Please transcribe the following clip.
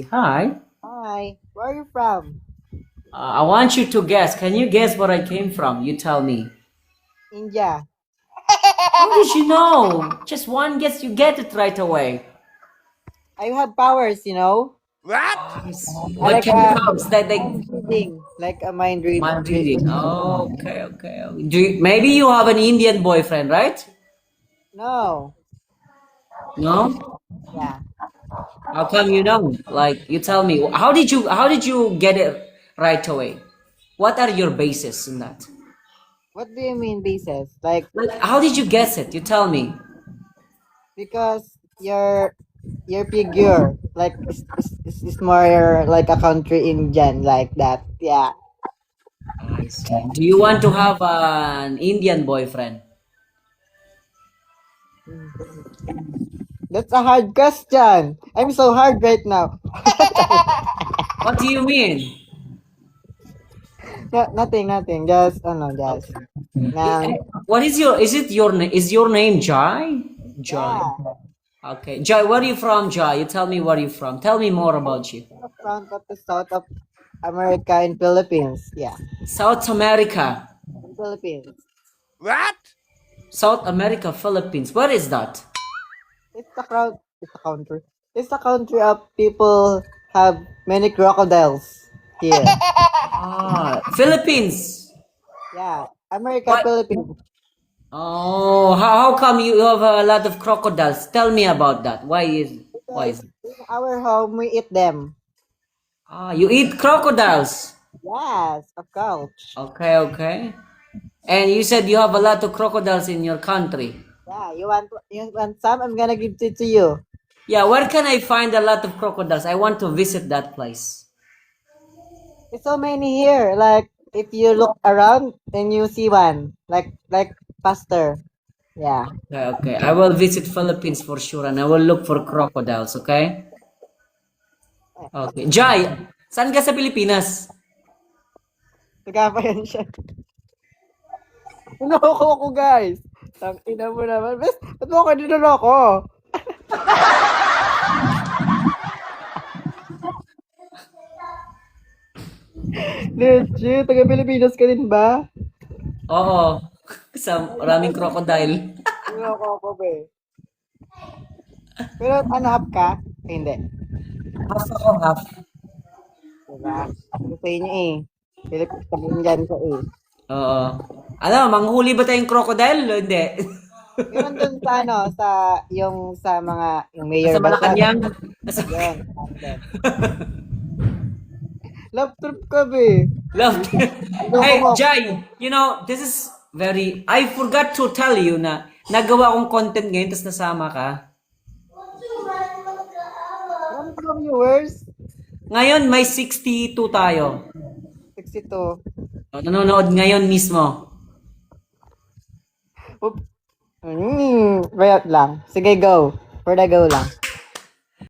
Hi. Hi, where are you from? I want you to guess. Can you guess where I came from? You tell me. India. How did you know? Just one guess, you get it right away. I have powers, you know? What Like kind of a powers? Like mind reading, like a mind reading. reading. Oh, okay. Maybe you have an Indian boyfriend, right? No, No? yeah. How come you know? Like you tell me. How did you get it right away? What are your bases in that? What do you mean basis? Like Like how did you guess it? You tell me. because your figure, like is more like a country Indian, like that. Yeah. I see. Do you want to have an Indian boyfriend? That's a hard question. I'm so hard right now. What do you mean? Nothing. Just just. Okay. Nang, What is your name Jai? Jai. yeah. Okay. Jai, where are you from, Jai? You tell me where you from. Tell me more about you. The front of the South of America in Philippines. Yeah, South America. in Philippines. South America, Philippines. Where is that? It's a crowd. It's a country. It's a country of people have many crocodiles here. Philippines. Yeah, America, What? Philippines. Oh, how come you have a lot of crocodiles? Tell me about that. Why is Because it? in our home we eat them. You eat crocodiles. Yes, of course. Okay. And you said you have a lot of crocodiles in your country. Yeah, you want some? I'm gonna give it to you. Yeah, where can I find a lot of crocodiles? I want to visit that place. There's so many here. Like if you look around, then you see one. Like faster. Yeah. Okay. I will visit Philippines for sure and I will look for crocodiles, okay? Okay. Jai, saan ka sa Pilipinas? Nagkapa yan siya. Niloko ko, guys. Tang ina mo naman. Bes, ba't mo ako niloloko? Legit, taga Pilipinas ka din ba? Oo. Sa maraming crocodile. Niloko ko, be. Pero ano, half ka? Hindi. Half ako, half. Diba? Gusto sa inyo eh. Pilipinas ka din dyan sa eh. Oo. Ano, manghuli ba tayong crocodile? O hindi. Meron dun sa ano, yung sa mga, yung mayor Sa ba? Malacanang? Yun. Love trip ka, be. Love. Niloko Hey, mo. Jai, this is I forgot to tell you na nagawa kong content ngayon tapos nasama ka. Marami ka ba viewers? Ngayon, may 62 tayo. 62. Nanonood ngayon mismo. Oop. Bayat lang. Sige, go. For the go lang.